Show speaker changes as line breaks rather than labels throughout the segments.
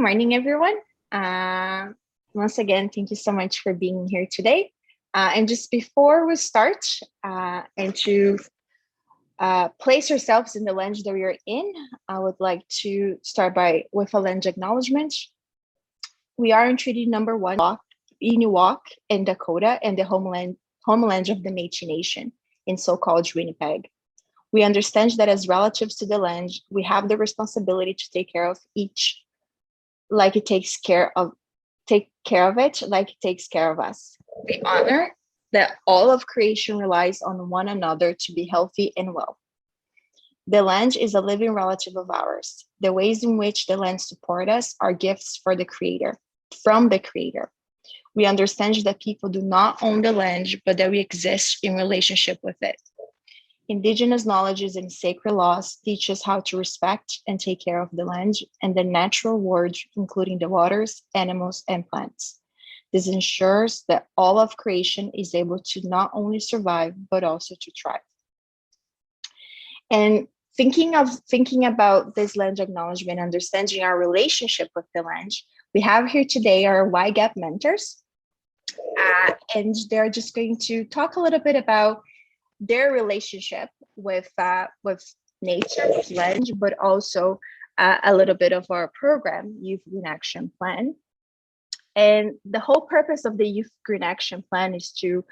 morning, everyone. Once again, thank you so much for being here today. And just before we start, and to place yourselves in the lens that we are in, I would like to start with a lens acknowledgement. We are in Treaty Number 1, Inuwak in Dakota, and the homeland of the Métis Nation in so-called Winnipeg. We understand that as relatives to the land, we have the responsibility to take care of each like it takes care of it like it takes care of us. We honor that all of creation relies on one another to be healthy and well. The land is a living relative of ours. The ways in which the land supports us are gifts from the Creator. We understand that people do not own the land, but that we exist in relationship with it. Indigenous knowledges and sacred laws teach us how to respect and take care of the land and the natural world, including the waters, animals, and plants. This ensures that all of creation is able to not only survive, but also to thrive. And thinking about this land acknowledgement, understanding our relationship with the land, we have here today our YGAP mentors, and they're just going to talk a little bit about their relationship with nature, with land, but also a little bit of our program, Youth Green Action Plan. And the whole purpose of the Youth Green Action Plan is to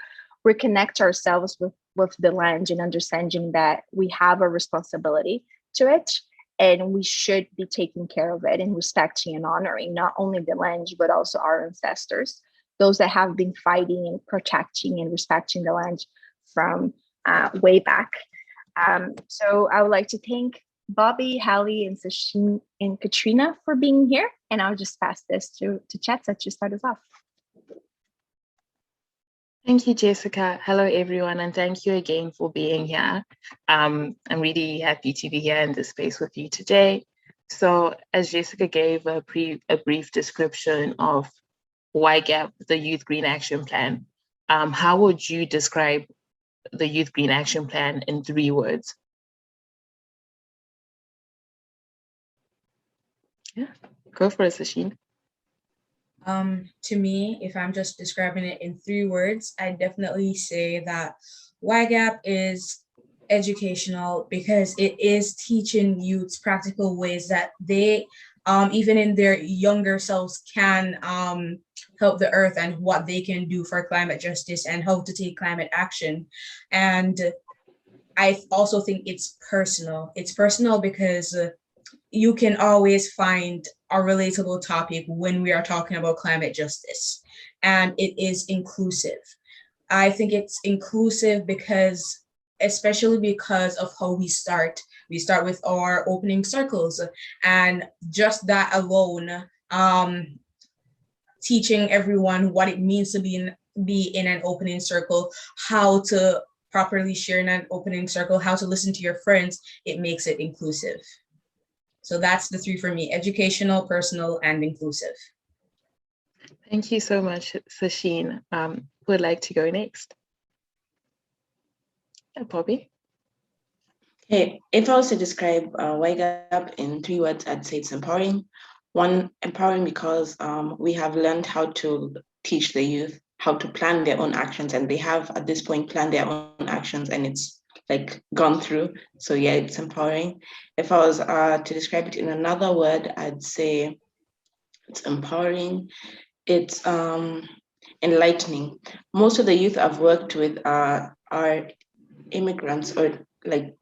reconnect ourselves with the land and understanding that we have a responsibility to it, and we should be taking care of it and respecting and honoring not only the land, but also our ancestors, those that have been fighting and protecting and respecting the land from way back. So I would like to thank Bobby, Hallie, and Sachin and Katrina for being here. And I'll just pass this to Chetsa to start us off.
Thank you, Jessica. Hello, everyone, and thank you again for being here. I'm really happy to be here in this space with you today. So as Jessica gave a brief description of YGAP, the Youth Green Action Plan, how would you describe the Youth Green Action Plan in 3 words? Yeah, go for it, Sachin.
To me, if I'm just describing it in 3 words, I definitely say that YGAP is educational because it is teaching youths practical ways that they, even in their younger selves, can help the earth and what they can do for climate justice and how to take climate action. And I also think it's personal. It's personal because you can always find a relatable topic when we are talking about climate justice, and it is inclusive. I think it's inclusive because, especially because of how we start. We start with our opening circles, and just that alone, teaching everyone what it means to be in an opening circle, how to properly share in an opening circle, how to listen to your friends, it makes it inclusive. So that's the 3 for me: educational, personal, and inclusive.
Thank you so much, Sachin. Who would like to go next? Bobby?
Okay, if I was to describe YGAP in 3 words, I'd say it's empowering. 1, empowering because we have learned how to teach the youth how to plan their own actions, and they have at this point planned their own actions, and it's like gone through. So yeah, it's empowering. If I was to describe it in another word, I'd say it's empowering. It's enlightening. Most of the youth I've worked with are immigrants, or like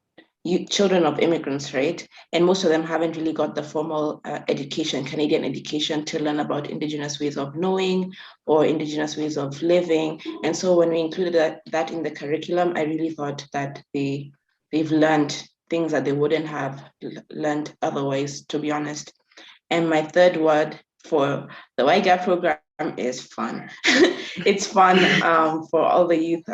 children of immigrants, right? And most of them haven't really got the formal education, Canadian education, to learn about Indigenous ways of knowing or Indigenous ways of living. And so when we included that in the curriculum, I really thought that they've learned things that they wouldn't have learned otherwise, to be honest. And my 3rd word for the YGAP program is fun. It's fun for all the youth.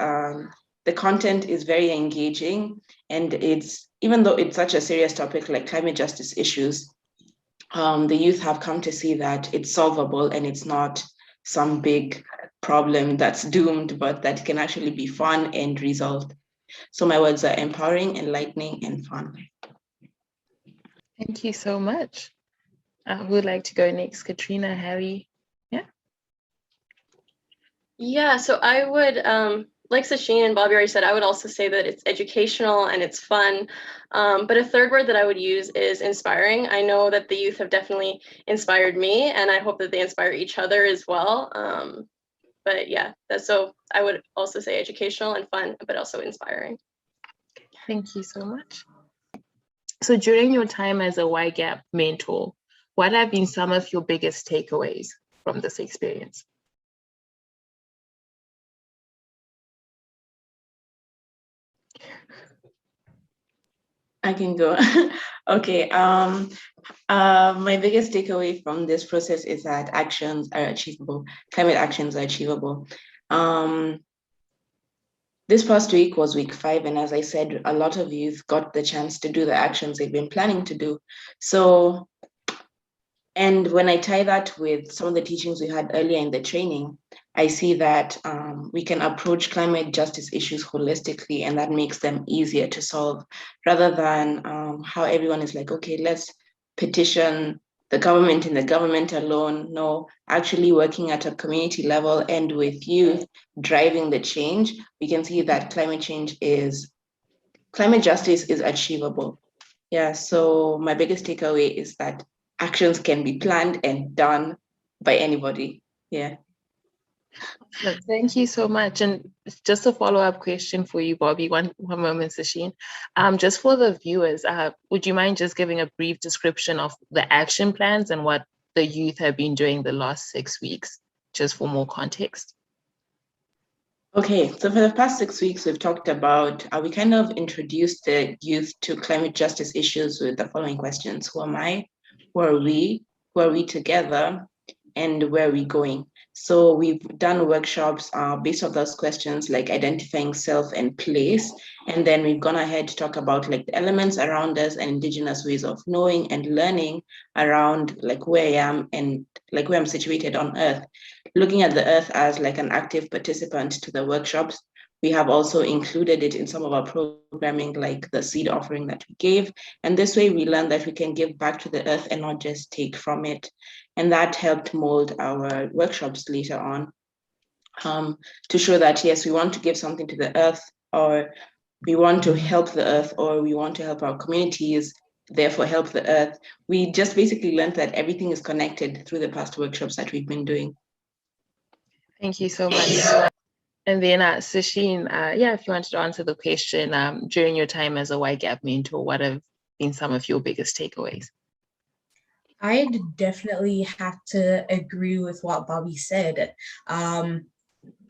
The content is very engaging, and it's, even though it's such a serious topic like climate justice issues, the youth have come to see that it's solvable and it's not some big problem that's doomed, but that can actually be fun and resolved. So my words are empowering, enlightening, and fun.
Thank you so much. Who would like to go next? Katrina, Harry?
Yeah, so I would, like Sasheen and Bobby already said, I would also say that it's educational and it's fun. But a third word that I would use is inspiring. I know that the youth have definitely inspired me, and I hope that they inspire each other as well. But yeah, so I would also say educational and fun, but also inspiring.
Thank you so much. So during your time as a YGAP mentor, what have been some of your biggest takeaways from this experience?
I can go. Okay. My biggest takeaway from this process is that actions are achievable. Climate actions are achievable. This past week was week 5, and as I said, a lot of youth got the chance to do the actions they've been planning to do. So, and when I tie that with some of the teachings we had earlier in the training, I see that we can approach climate justice issues holistically, and that makes them easier to solve, rather than how everyone is like, okay, let's petition the government and the government alone. No, actually working at a community level and with youth driving the change, we can see that climate justice is achievable. Yeah, so my biggest takeaway is that actions can be planned and done by anybody. Yeah.
Thank you so much. And just a follow-up question for you, Bobby. One moment, Sasheen. Just for the viewers, would you mind just giving a brief description of the action plans and what the youth have been doing the last 6 weeks, just for more context?
Okay, so for the past 6 weeks, we've talked about, we kind of introduced the youth to climate justice issues with the following questions. Who am I? Who are we? Who are we together? And where are we going? So we've done workshops based on those questions, like identifying self and place. And then we've gone ahead to talk about like the elements around us and indigenous ways of knowing and learning around like where I am and like where I'm situated on Earth. Looking at the Earth as like an active participant to the workshops. We have also included it in some of our programming, like the seed offering that we gave. And this way we learned that we can give back to the Earth and not just take from it. And that helped mold our workshops later on to show that, yes, we want to give something to the Earth, or we want to help the Earth, or we want to help our communities, therefore help the Earth. We just basically learned that everything is connected through the past workshops that we've been doing.
Thank you so much. And then Sasheen, if you wanted to answer the question, during your time as a YGAP mentor, what have been some of your biggest takeaways?
I'd definitely have to agree with what Bobby said.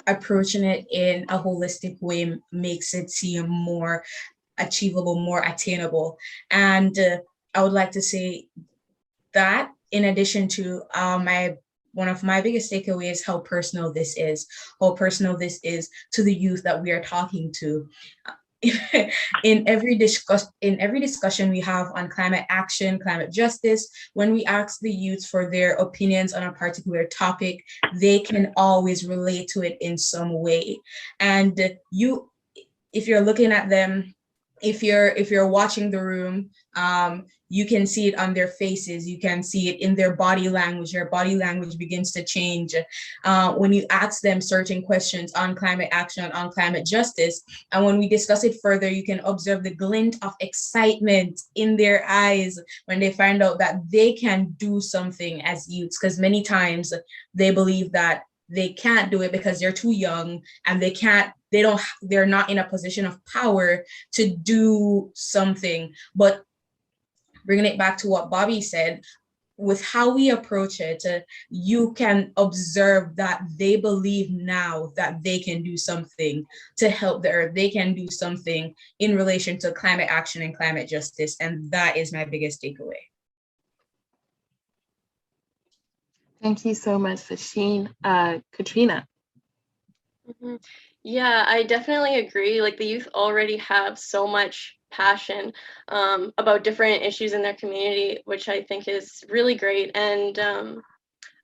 Approaching it in a holistic way makes it seem more achievable, more attainable. And I would like to say that in addition to one of my biggest takeaways, how personal this is to the youth that we are talking to. In every discussion we have on climate action, climate justice, when we ask the youth for their opinions on a particular topic, they can always relate to it in some way. And if you're looking at them, if you're watching the room, you can see it on their faces. You can see it in their body language. Their body language begins to change when you ask them certain questions on climate action, on climate justice. And when we discuss it further, you can observe the glint of excitement in their eyes when they find out that they can do something as youths, because many times they believe that they can't do it because they're too young and they're not in a position of power to do something. But bringing it back to what Bobby said, with how we approach it, you can observe that they believe now that they can do something to help the Earth. They can do something in relation to climate action and climate justice. And that is my biggest takeaway.
Thank you so much, Sasheen. Katrina.
Mm-hmm. Yeah, I definitely agree. Like the youth already have so much passion about different issues in their community, which I think is really great. And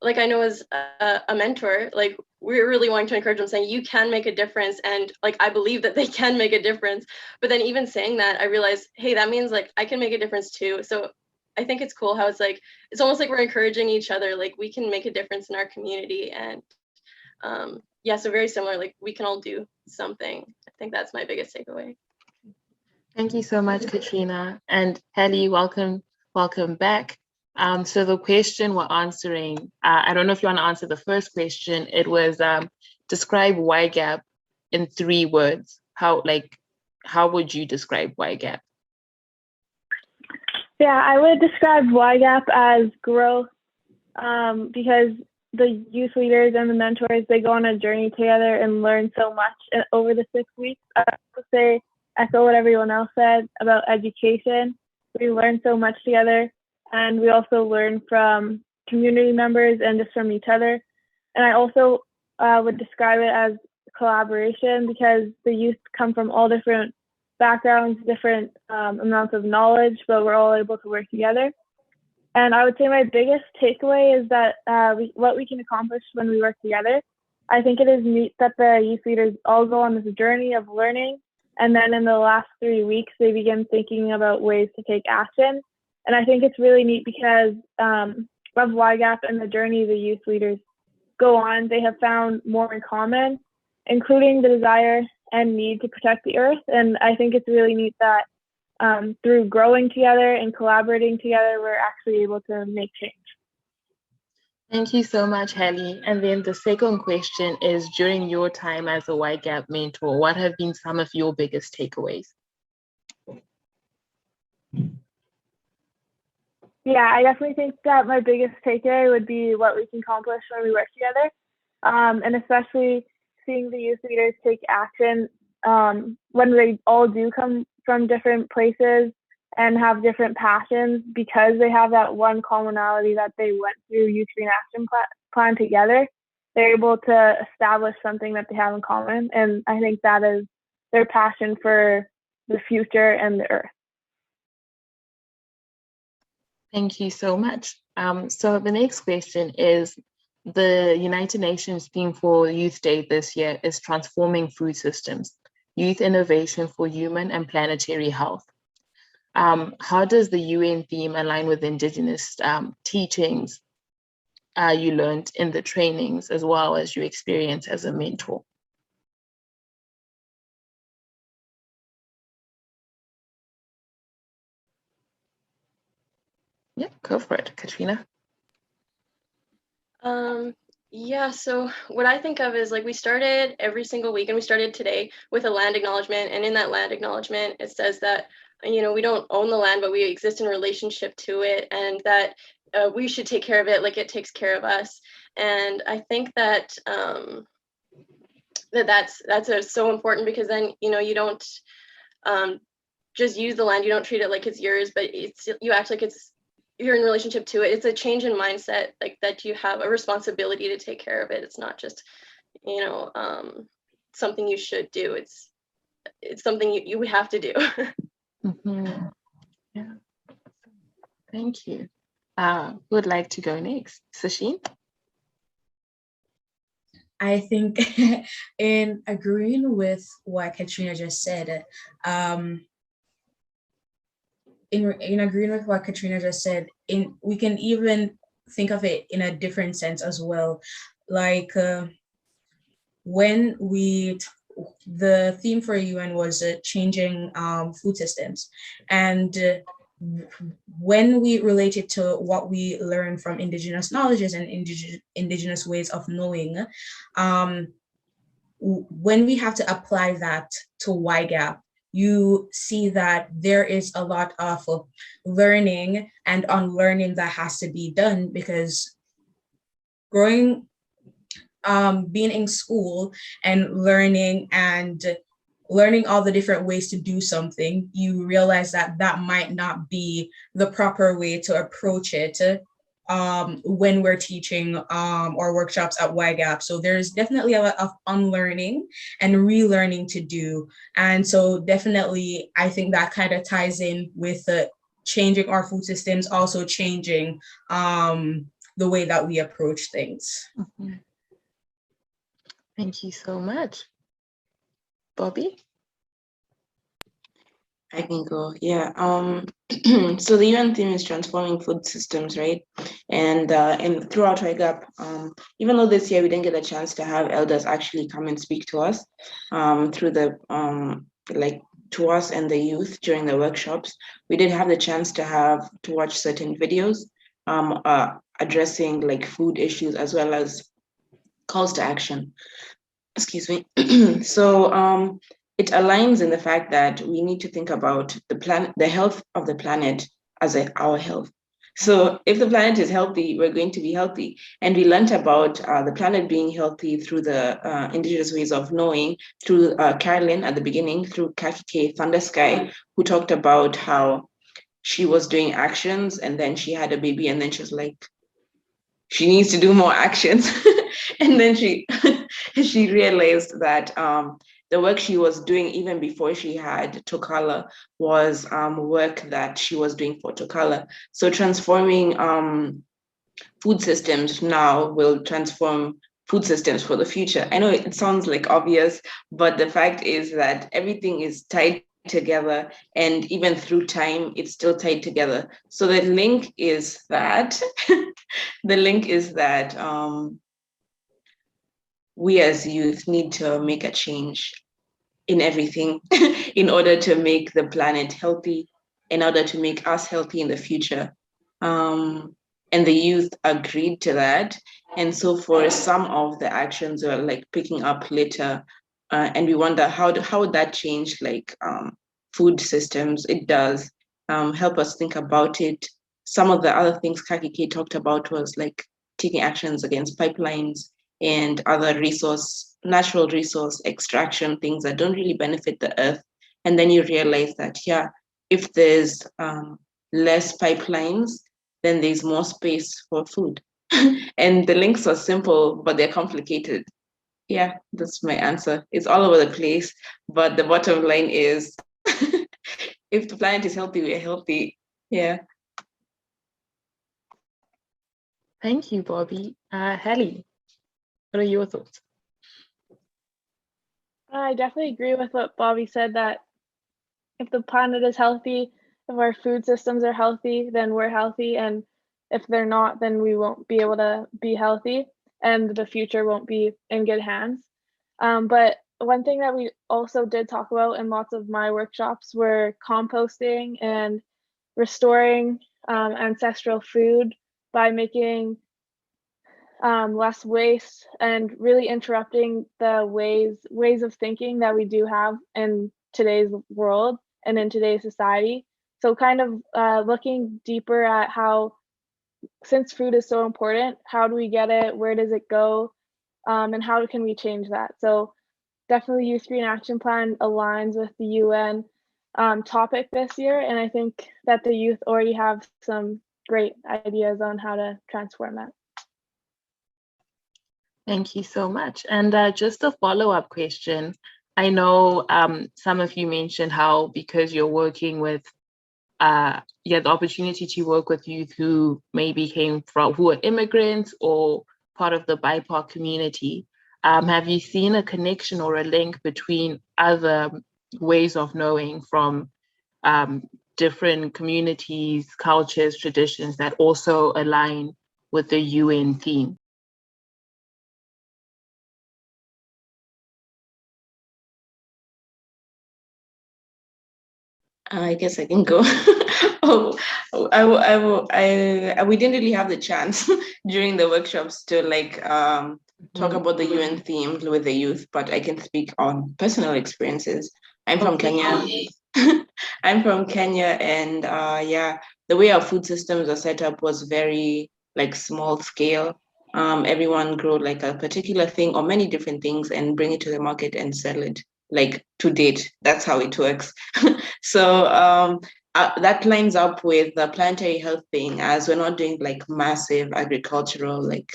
like I know as a mentor, like we're really wanting to encourage them, saying you can make a difference. And like I believe that they can make a difference. But then even saying that, I realized, hey, that means like I can make a difference too. So I think it's cool how it's like, it's almost like we're encouraging each other, like we can make a difference in our community. And yeah, so very similar, like we can all do something. I think that's my biggest takeaway.
Thank you so much, Katrina. And Hallie, welcome back. So the question we're answering, I don't know if you want to answer the first question. It was describe YGAP in 3 words. How would you describe YGAP?
Yeah, I would describe YGAP as growth because the youth leaders and the mentors, they go on a journey together and learn so much over the 6 weeks. I would say, echo what everyone else said about education. We learn so much together, and we also learn from community members and just from each other. And I also would describe it as collaboration because the youth come from all different backgrounds, different amounts of knowledge, but we're all able to work together. And I would say my biggest takeaway is that what we can accomplish when we work together. I think it is neat that the youth leaders all go on this journey of learning, and then in the last 3 weeks, they begin thinking about ways to take action. And I think it's really neat because of YGAP and the journey the youth leaders go on, they have found more in common, including the desire and need to protect the earth. And I think it's really neat that through growing together and collaborating together, we're actually able to make change.
Thank you so much, Hallie. And then the second question is, during your time as a YGAP mentor, what have been some of your biggest takeaways?
Yeah, I definitely think that my biggest takeaway would be what we can accomplish when we work together, and especially seeing the youth leaders take action when they all do come from different places and have different passions because they have that one commonality that they went through Youth Green Action Plan together. They're able to establish something that they have in common, and I think that is their passion for the future and the earth.
Thank you so much. So the next question is, the United Nations theme for Youth Day this year is Transforming Food Systems, Youth Innovation for Human and Planetary Health. How does the UN theme align with Indigenous teachings you learned in the trainings, as well as your experience as a mentor? Yeah, go for it, Katrina.
Yeah, so what I think of is like we started every single week, and we started today with a land acknowledgement. And in that land acknowledgement, it says that, you know, we don't own the land, but we exist in relationship to it, and that we should take care of it like it takes care of us. And I think that that's so important, because then, you know, you don't just use the land, you don't treat it like it's yours, but you act like you're in relationship to it. It's a change in mindset, like that you have a responsibility to take care of it. It's not just, you know, something you should do. It's something you have to do.
Mm-hmm. Yeah. Thank you. Who would like to go next? Sasheen?
I think in agreeing with what Katrina just said, in agreeing with what Katrina just said, we can even think of it in a different sense as well. Like when the theme for UN was changing food systems, and when we relate it to what we learn from Indigenous knowledges and Indigenous ways of knowing, when we have to apply that to YGAP, you see that there is a lot of learning and unlearning that has to be done, because being in school and learning all the different ways to do something, you realize that that might not be the proper way to approach it when we're teaching or workshops at YGAP. So there's definitely a lot of unlearning and relearning to do. And so definitely, I think that kind of ties in with changing our food systems, also changing the way that we approach things.
Mm-hmm. Thank you so much. Bobby?
I can go. Yeah. So the UN theme is transforming food systems, right? And throughout YGAP, even though this year we didn't get a chance to have elders actually come and speak to us, through the like to us and the youth during the workshops, we did have the chance to watch certain videos, addressing like food issues as well as calls to action. Excuse me. So it aligns in the fact that we need to think about the planet, the health of the planet as our health. So if the planet is healthy, we're going to be healthy. And we learned about the planet being healthy through the indigenous ways of knowing, through Carolyn at the beginning, through Kaki Thunder Sky, who talked about how she was doing actions and then she had a baby and then she was like, she needs to do more actions. And then she realized that the work she was doing even before she had Tokala was work that she was doing for Tokala. So transforming food systems now will transform food systems for the future. I know it sounds like obvious, but the fact is that everything is tied together, and even through time it's still tied together. So the link is that we as youth need to make a change in everything in order to make the planet healthy, in order to make us healthy in the future. And the youth agreed to that. And so for some of the actions are like picking up litter, and we wonder how would that change like food systems? It does help us think about it. Some of the other things Kakike talked about was like taking actions against pipelines and other natural resource extraction things that don't really benefit the earth. And then you realize that, yeah, if there's less pipelines, then there's more space for food. And the links are simple, but they're complicated. Yeah, that's my answer. It's all over the place, but the bottom line is if the planet is healthy, we're healthy. Yeah.
Thank you, Bobby. Hallie, what are your thoughts?
I definitely agree with what Bobby said, that if the planet is healthy, if our food systems are healthy, then we're healthy. And if they're not, then we won't be able to be healthy and the future won't be in good hands. But one thing that we also did talk about in lots of my workshops were composting and restoring ancestral food by making less waste and really interrupting the ways of thinking that we do have in today's world and in today's society. So kind of looking deeper at how, since food is so important, how do we get it, where does it go, and how can we change that? So definitely Youth Green Action Plan aligns with the UN topic this year, and I think that the youth already have some great ideas on how to transform that.
Thank you so much. And just a follow-up question. I know some of you mentioned how, because you're working with, you had the opportunity to work with youth who maybe who are immigrants or part of the BIPOC community. Have you seen a connection or a link between other ways of knowing from different communities, cultures, traditions that also align with the UN theme?
I guess I can go. We didn't really have the chance during the workshops to like talk about the UN theme with the youth, but I can speak on personal experiences. I'm from Kenya. I'm from Kenya, and yeah, the way our food systems are set up was very like small scale. Everyone grow like a particular thing or many different things and bring it to the market and sell it. Like to date, that's how it works. So that lines up with the planetary health thing, as we're not doing like massive agricultural, like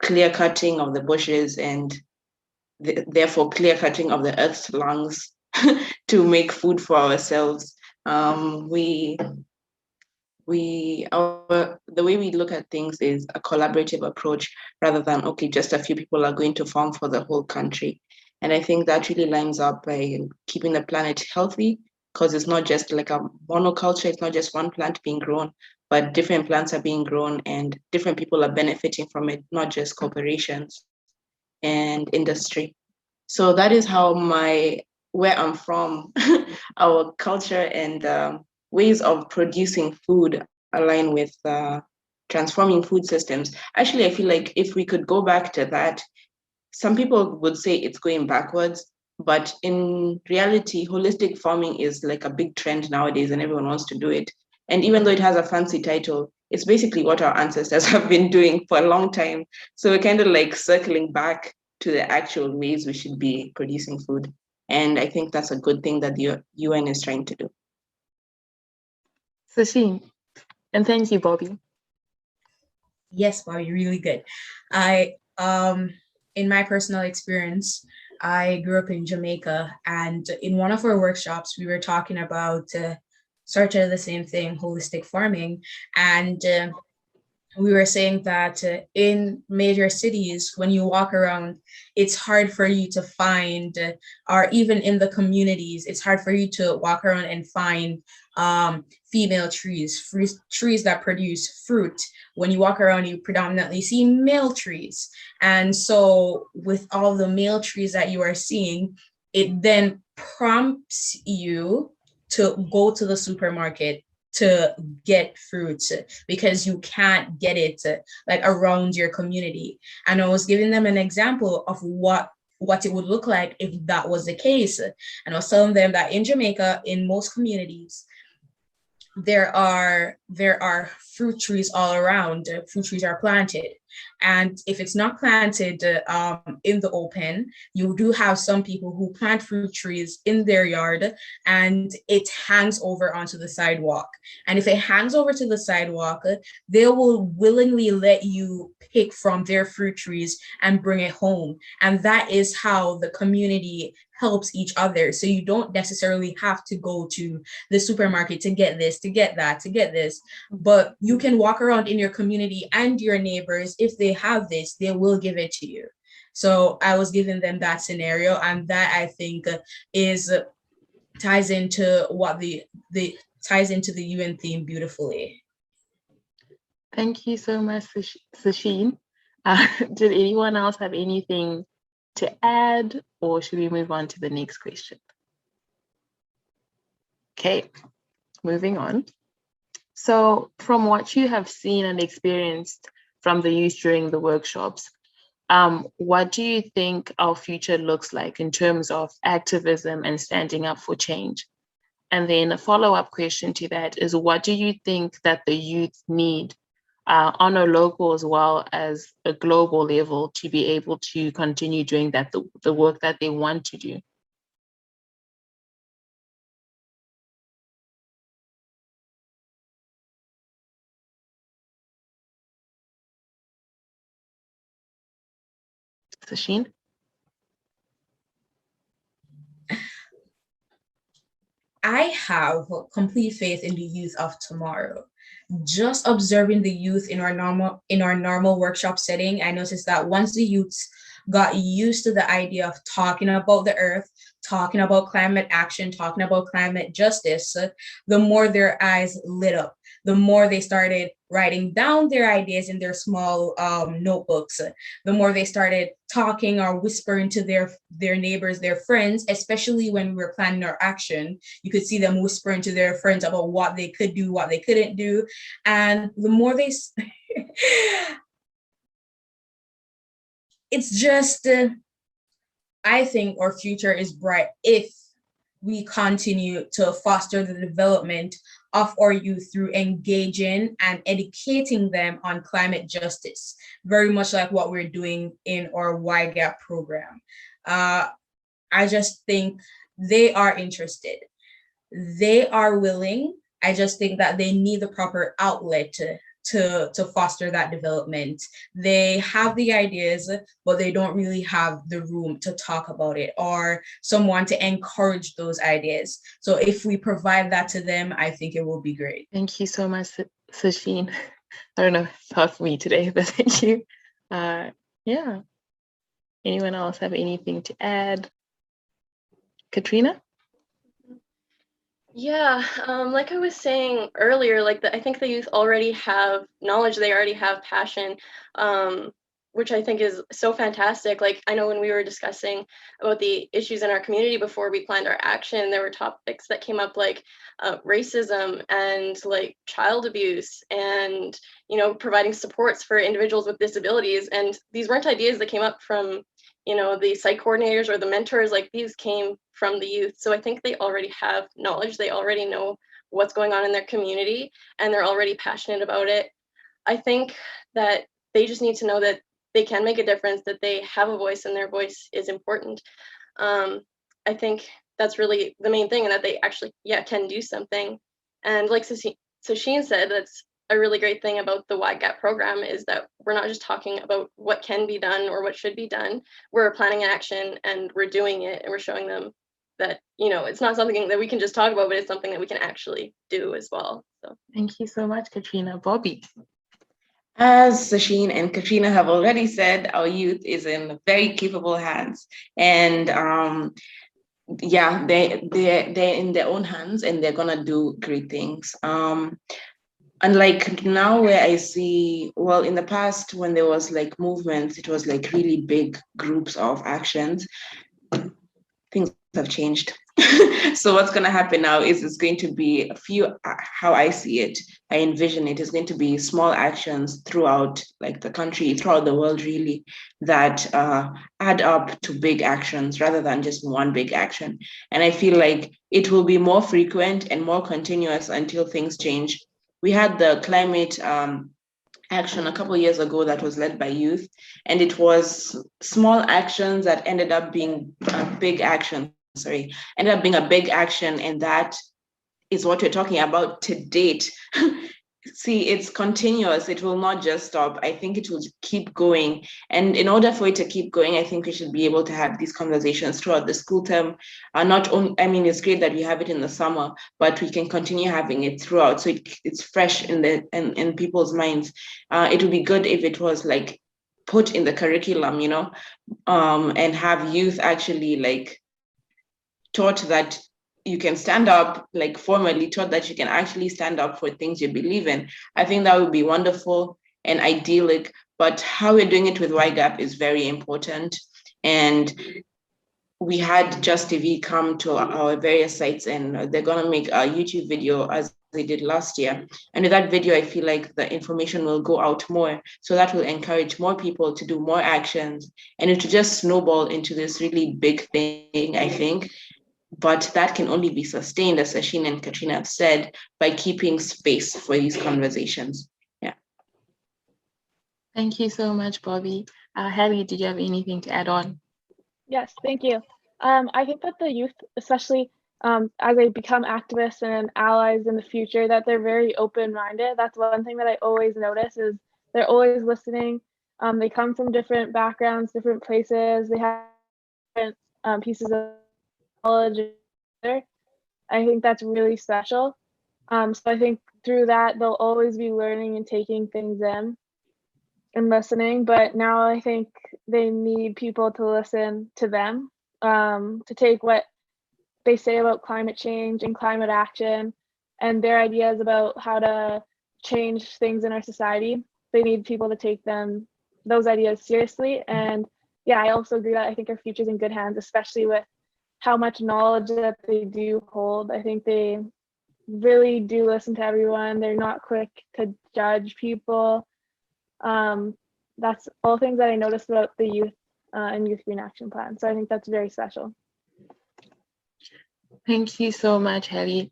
clear cutting of the bushes and therefore clear cutting of the earth's lungs to make food for ourselves. The way we look at things is a collaborative approach rather than, okay, just a few people are going to farm for the whole country. And I think that really lines up by keeping the planet healthy, because it's not just like a monoculture, it's not just one plant being grown, but different plants are being grown and different people are benefiting from it, not just corporations and industry. So that is how where I'm from, our culture and ways of producing food align with transforming food systems. Actually, I feel like if we could go back to that, some people would say it's going backwards, but in reality, holistic farming is like a big trend nowadays and everyone wants to do it. And even though it has a fancy title, it's basically what our ancestors have been doing for a long time. So we're kind of like circling back to the actual ways we should be producing food. And I think that's a good thing that the UN is trying to do.
Sasheen, and thank you, Bobby.
Yes, Bobby, really good. In my personal experience, I grew up in Jamaica, and in one of our workshops, we were talking about sort of the same thing, holistic farming, and we were saying that in major cities, when you walk around, it's hard for you to find, or even in the communities, it's hard for you to walk around and find female trees, trees that produce fruit. When you walk around, you predominantly see male trees. And so with all the male trees that you are seeing, it then prompts you to go to the supermarket to get fruits because you can't get it like around your community. And I was giving them an example of what it would look like if that was the case. And I was telling them that in Jamaica, in most communities, there are fruit trees all around. Fruit trees are planted. And if it's not planted in the open, you do have some people who plant fruit trees in their yard and it hangs over onto the sidewalk. And if it hangs over to the sidewalk, they will willingly let you pick from their fruit trees and bring it home. And that is how the community helps each other. So you don't necessarily have to go to the supermarket to get this, to get that, to get this, but you can walk around in your community and your neighbors. If they have this, they will give it to you. So I was giving them that scenario, and that I think ties into what the UN theme beautifully.
Thank you so much, Sasheen. Did anyone else have anything to add, or should we move on to the next question? Okay, moving on. So from what you have seen and experienced from the youth during the workshops, what do you think our future looks like in terms of activism and standing up for change? And then a follow-up question to that is, what do you think that the youth need on a local as well as a global level to be able to continue doing that, the work that they want to do? Sasheen?
I have complete faith in the youth of tomorrow. Just observing the youth in our normal workshop setting, I noticed that once the youths got used to the idea of talking about the earth, talking about climate action, talking about climate justice, the more their eyes lit up, the more they started writing down their ideas in their small notebooks, the more they started talking or whispering to their neighbors, their friends, especially when we were planning our action. You could see them whispering to their friends about what they could do, what they couldn't do. And the more they, it's just, I think our future is bright if we continue to foster the development of our youth through engaging and educating them on climate justice, very much like what we're doing in our YGAP program. I just think they are interested. They are willing. I just think that they need the proper outlet to foster that development. They have the ideas, but they don't really have the room to talk about it or someone to encourage those ideas. So if we provide that to them, I think it will be great.
Thank you so much, Sasheen. I don't know, it's hard for me today, but thank you. Yeah. Anyone else have anything to add? Katrina?
Yeah, like I was saying earlier, like I think the youth already have knowledge, they already have passion, which I think is so fantastic. Like I know when we were discussing about the issues in our community before we planned our action, there were topics that came up like racism and like child abuse and, you know, providing supports for individuals with disabilities. And these weren't ideas that came up from, you know, the site coordinators or the mentors. Like these came from the youth. So I think they already have knowledge. They already know what's going on in their community and they're already passionate about it. I think that they just need to know that they can make a difference, that they have a voice and their voice is important. I think that's really the main thing, and that they actually, yeah, can do something. And like Sasheen said, that's a really great thing about the YGAP program is that we're not just talking about what can be done or what should be done. We're planning action and we're doing it, and we're showing them that, you know, it's not something that we can just talk about, but it's something that we can actually do as well. So
Thank you so much, Katrina. Bobby.
As Sasheen and Katrina have already said, our youth is in very capable hands, and yeah, they're in their own hands, and they're gonna do great things. Unlike now, where I see, well, in the past when there was like movements, it was like really big groups of actions. Things have changed. So what's going to happen now is it's going to be a few, how I see it, I envision it is going to be small actions throughout like the country, throughout the world really, that add up to big actions rather than just one big action. And I feel like it will be more frequent and more continuous until things change. We had the climate action a couple of years ago that was led by youth, and it was small actions that ended up being a big action, ended up being a big action, and that is what we're talking about to date. See, it's continuous. It will not just stop. I think it will keep going. And in order for it to keep going, I think we should be able to have these conversations throughout the school term. Not only, I mean, it's great that we have it in the summer, but we can continue having it throughout. So it's fresh in people's minds. It would be good if it was like put in the curriculum, you know, and have youth actually like taught that you can stand up, like formally taught that you can actually stand up for things you believe in. I think that would be wonderful and idyllic, but how we're doing it with YGAP is very important. And we had Just TV come to our various sites, and they're gonna make a YouTube video as they did last year. And with that video, I feel like the information will go out more. So that will encourage more people to do more actions, and it will just snowball into this really big thing, I think. But that can only be sustained, as Sasheen and Katrina have said, by keeping space for these conversations. Yeah.
Thank you so much, Bobby. Harry, did you have anything to add on?
Yes, thank you. I think that the youth, especially as they become activists and allies in the future, that they're very open-minded. That's one thing that I always notice is they're always listening. They come from different backgrounds, different places. They have different pieces of knowledge. I think that's really special. So I think through that, they'll always be learning and taking things in and listening. But now I think they need people to listen to them, to take what they say about climate change and climate action and their ideas about how to change things in our society. They need people to take those ideas seriously. And yeah, I also agree that I think our future's in good hands, especially with how much knowledge that they do hold. I think they really do listen to everyone. They're not quick to judge people. That's all things that I noticed about the youth and Youth Green Action Plan. So I think that's very special.
Thank you so much, Harry.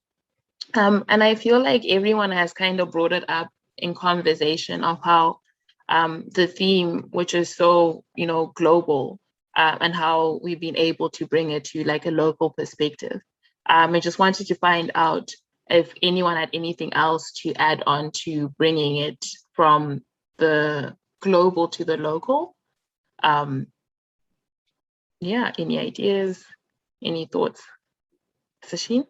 And I feel like everyone has kind of brought it up in conversation of how the theme, which is so, you know, global, and how we've been able to bring it to like a local perspective. I just wanted to find out if anyone had anything else to add on to bringing it from the global to the local. Yeah, any ideas, any thoughts? Sasheen?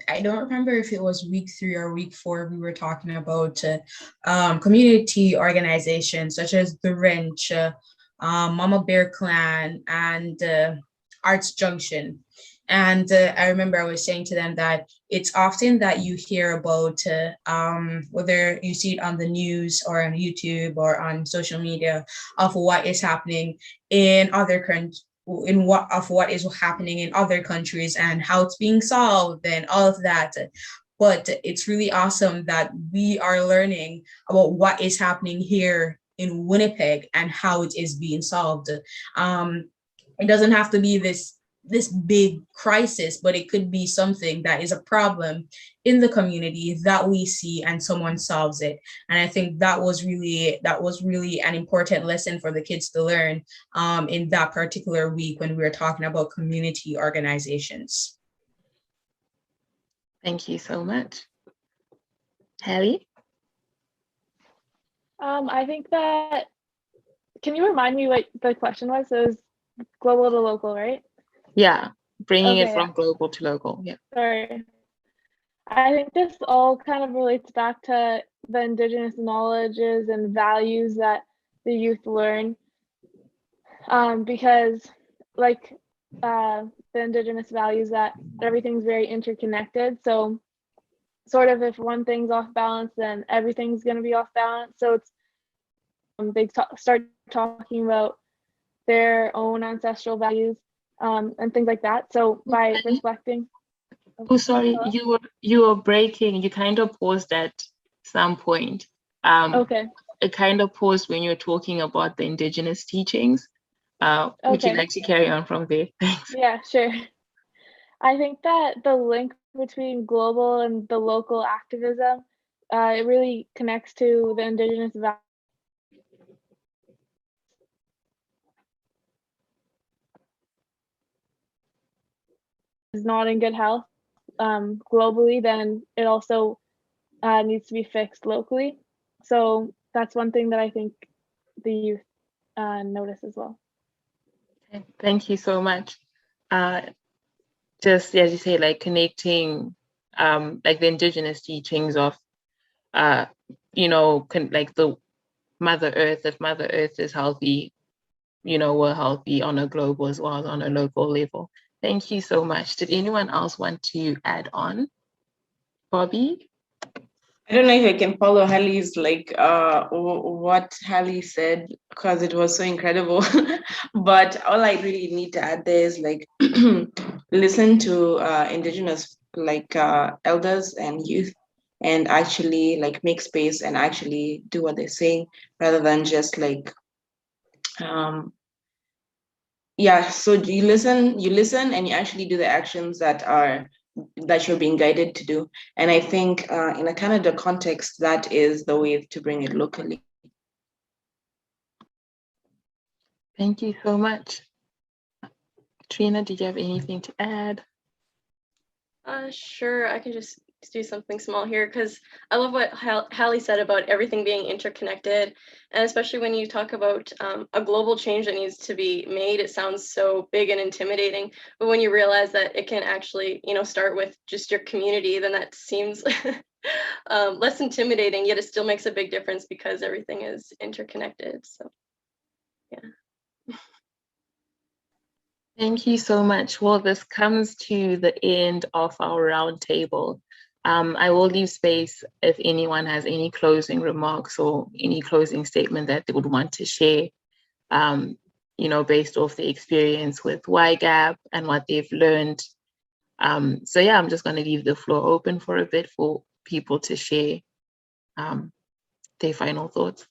I don't remember if it was week 3 or week 4, we were talking about community organizations such as the Wrench, Mama Bear Clan, and Arts Junction. And I remember I was saying to them that it's often that you hear about whether you see it on the news or on YouTube or on social media of what is happening in other countries, what is happening in other countries and how it's being solved and all of that. But it's really awesome that we are learning about what is happening here in Winnipeg and how it is being solved. It doesn't have to be this big crisis, but it could be something that is a problem in the community that we see and someone solves it. And I think that was really an important lesson for the kids to learn in that particular week when we were talking about community organizations.
Thank you so much. Hallie?
I think that, can you remind me what the question was? It was global to local, right?
Yeah, bringing it
Okay,
from
yeah.
global to local. Yeah.
Sorry. I think this all kind of relates back to the Indigenous knowledges and values that the youth learn, because like the Indigenous values that everything's very interconnected. So sort of if one thing's off balance, then everything's going to be off balance. So it's they start talking about their own ancestral values and things like that. So by reflecting.
Oh, sorry, you were breaking. You kind of paused at some point.
Okay.
It kind of paused when you were talking about the Indigenous teachings. Would you
Okay.
like to carry on from there? Thanks.
Yeah, sure. I think that the link between global and the local activism, it really connects to the Indigenous values. Is not in good health globally, then it also needs to be fixed locally. So that's one thing that I think the youth notice as well.
Okay, thank you so much. Just as you say, like connecting like the Indigenous teachings of like the Mother Earth. If Mother Earth is healthy, we're healthy on a global as well as on a local level. Thank you so much. Did anyone else want to add on? Bobby?
I don't know if I can follow Hallie's what Hallie said because it was so incredible. But all I really need to add there is listen to Indigenous elders and youth and actually make space and actually do what they're saying rather than just so you listen and you actually do the actions that you're being guided to do. And I think in a Canada context, that is the way to bring it locally.
Thank you so much. Trina, did you have anything to add?
Sure, I can just do something small here because I love what Hallie said about everything being interconnected, and especially when you talk about a global change that needs to be made, it sounds so big and intimidating. But when you realize that it can actually, start with just your community, then that seems less intimidating. Yet it still makes a big difference because everything is interconnected. So, yeah.
Thank you so much. Well, this comes to the end of our roundtable. I will leave space if anyone has any closing remarks or any closing statement that they would want to share, based off the experience with YGAP and what they've learned. So yeah, I'm just going to leave the floor open for a bit for people to share their final thoughts.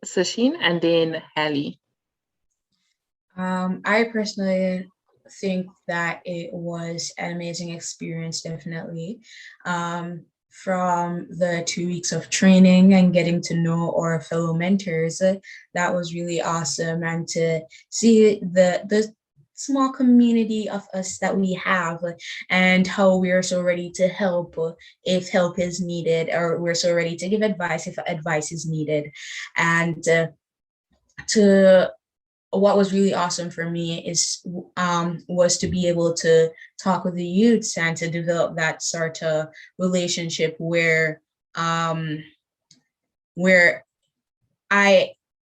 Sashin and then Hallie.
I personally think that it was an amazing experience, definitely. From the 2 weeks of training and getting to know our fellow mentors, that was really awesome. And to see the small community of us that we have and how we are so ready to help if help is needed, or we're so ready to give advice if advice is needed. And to what was really awesome for me is was to be able to talk with the youths and to develop that sort of relationship where I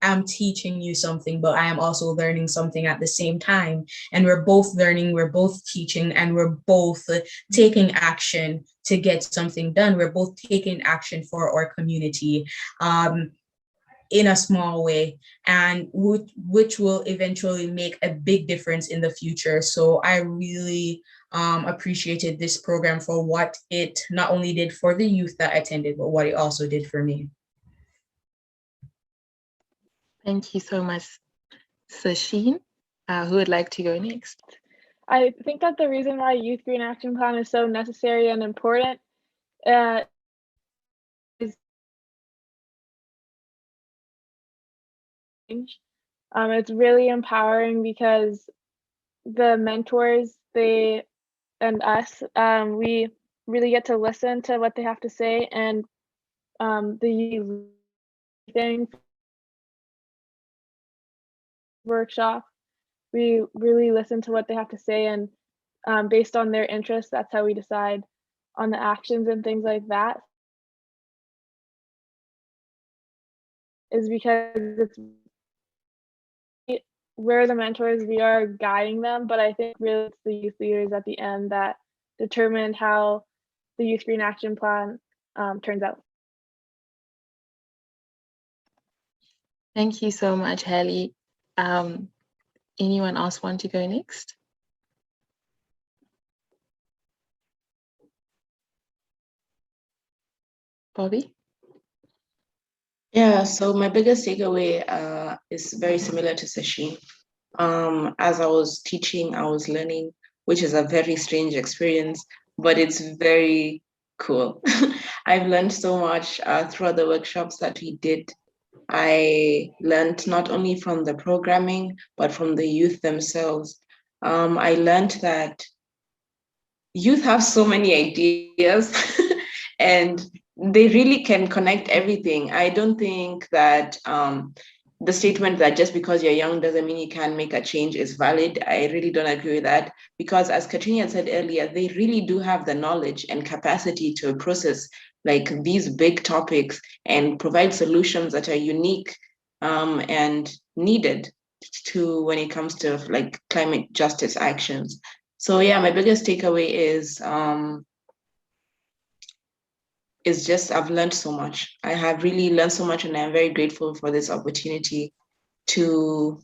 am teaching you something, but I am also learning something at the same time. And we're both learning, we're both teaching, and we're both taking action to get something done. We're both taking action for our community in a small way, and which will eventually make a big difference in the future. So I really appreciated this program for what it not only did for the youth that attended, but what it also did for me.
Thank you so much, Sasheen. Who would like to go next?
I think that the reason why Youth Green Action Plan is so necessary and important is it's really empowering because the mentors, they and us, we really get to listen to what they have to say, and the thing workshop, we really listen to what they have to say, and based on their interests, that's how we decide on the actions and things like that. Is because it's we're the mentors, we are guiding them, but I think really it's the youth leaders at the end that determine how the Youth Green Action Plan turns out.
Thank you so much, Hallie. Anyone else want to go next? Bobby?
Yeah, so my biggest takeaway is very similar to Sasheen. As I was teaching, I was learning, which is a very strange experience, but it's very cool. I've learned so much throughout the workshops that we did. I learned not only from the programming, but from the youth themselves. I learned that youth have so many ideas and they really can connect everything. I don't think that the statement that just because you're young doesn't mean you can make a change is valid. I really don't agree with that, because as Katrina said earlier, they really do have the knowledge and capacity to process like these big topics and provide solutions that are unique and needed to when it comes to like climate justice actions. So yeah, my biggest takeaway is just I've learned so much. I have really learned so much, and I'm very grateful for this opportunity to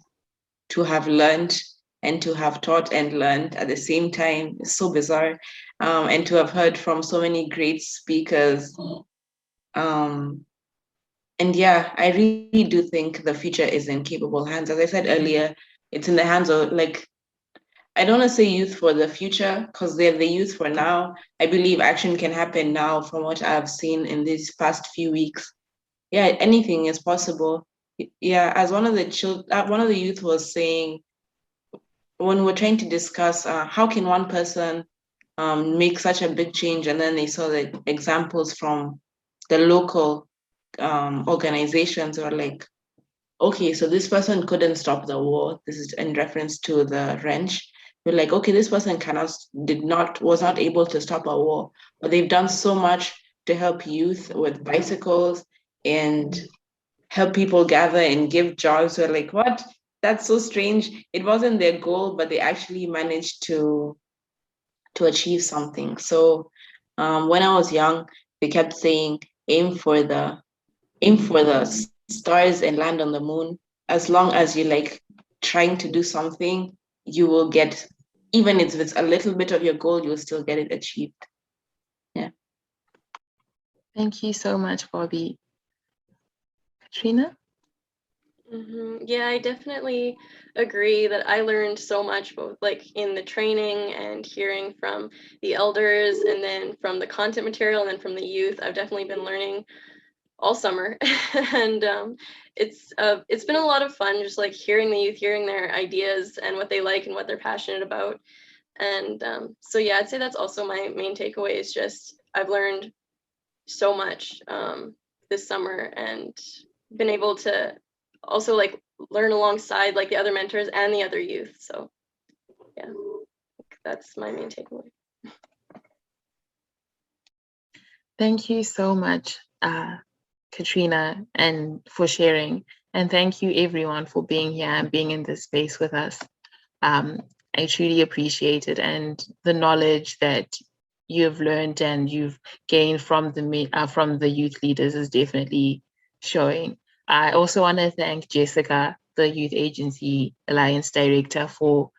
have learned and to have taught and learned at the same time. It's so bizarre, and to have heard from so many great speakers. And yeah, I really do think the future is in capable hands. As I said earlier, it's in the hands of like, I don't want to say youth for the future because they're the youth for now. I believe action can happen now from what I've seen in these past few weeks. Yeah, anything is possible. Yeah, as one of the youth was saying, when we're trying to discuss how can one person make such a big change, and then they saw the examples from the local organizations who are like, okay, so this person couldn't stop the war. This is in reference to the wrench. We're like, okay, this person was not able to stop a war, but they've done so much to help youth with bicycles and help people gather and give jobs. We're like, what? That's so strange. It wasn't their goal, but they actually managed to achieve something. So when I was young, they kept saying, aim for the stars and land on the moon. As long as you like trying to do something, you will get, even if it's a little bit of your goal, you'll still get it achieved. Yeah.
Thank you so much, Bobby. Katrina?
Yeah, I definitely agree that I learned so much, both like in the training and hearing from the elders, and then from the content material, and then from the youth. I've definitely been learning all summer, and it's been a lot of fun just like hearing the youth, hearing their ideas and what they like and what they're passionate about. And so yeah, I'd say that's also my main takeaway, is just I've learned so much this summer, and been able to also like learn alongside like the other mentors and the other youth. So yeah, that's my main takeaway.
Thank you so much, Katrina, and for sharing. And thank you everyone for being here and being in this space with us. I truly appreciate it, and the knowledge that you've learned and you've gained from the youth leaders is definitely showing. I also want to thank Jessica, the Youth Agency Alliance Director, for,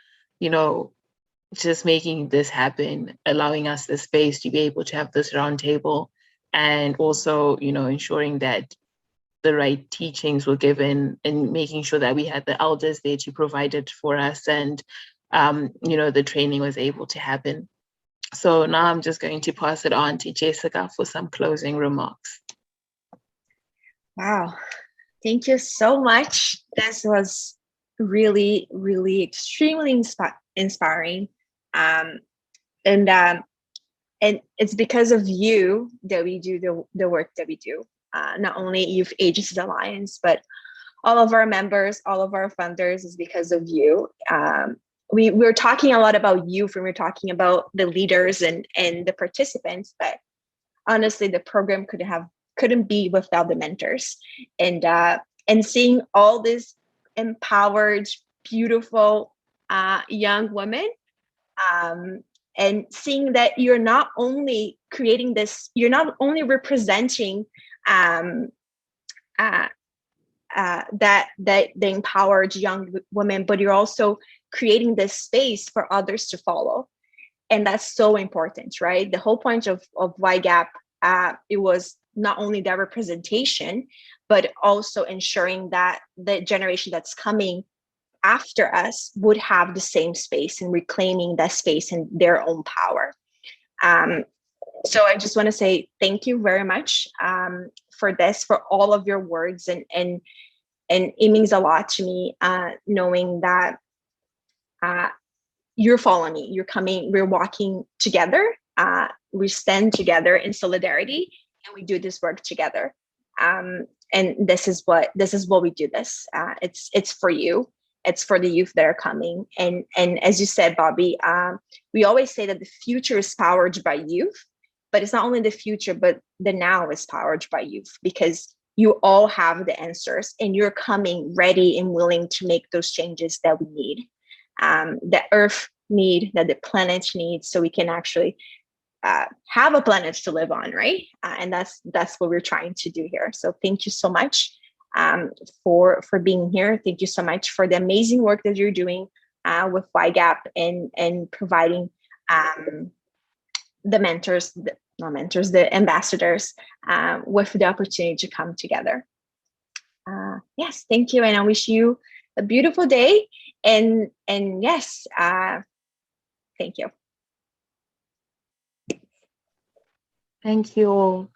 just making this happen, allowing us the space to be able to have this roundtable, and also, ensuring that the right teachings were given and making sure that we had the elders there to provide it for us, and the training was able to happen. So now I'm just going to pass it on to Jessica for some closing remarks.
Wow, thank you so much. This was really, really extremely inspiring. And it's because of you that we do the work that we do. Not only Youth Agencies Alliance, but all of our members, all of our funders, is because of you. We're talking a lot about youth, and we're talking about the leaders and the participants, but honestly, the program couldn't be without the mentors. And seeing all these empowered, beautiful young women, and seeing that you're not only creating this, you're not only representing that the empowered young women, but you're also creating this space for others to follow. And that's so important, right? The whole point of YGAP, it was not only that representation, but also ensuring that the generation that's coming after us would have the same space and reclaiming that space in their own power. So I just want to say thank you very much for this, for all of your words, and it means a lot to me knowing that you're following me, you're coming, we're walking together, we stand together in solidarity, and we do this work together. And this is what we do this. It's for you. It's for the youth that are coming. And as you said, Bobby, we always say that the future is powered by youth, but it's not only the future, but the now is powered by youth, because you all have the answers and you're coming ready and willing to make those changes that we need, that Earth need, that the planet needs, so we can actually have a planet to live on, right? And that's what we're trying to do here. So thank you so much for being here. Thank you so much for the amazing work that you're doing with YGAP and providing the ambassadors with the opportunity to come together. Yes, thank you, and I wish you a beautiful day. And yes, thank you.
Thank you all.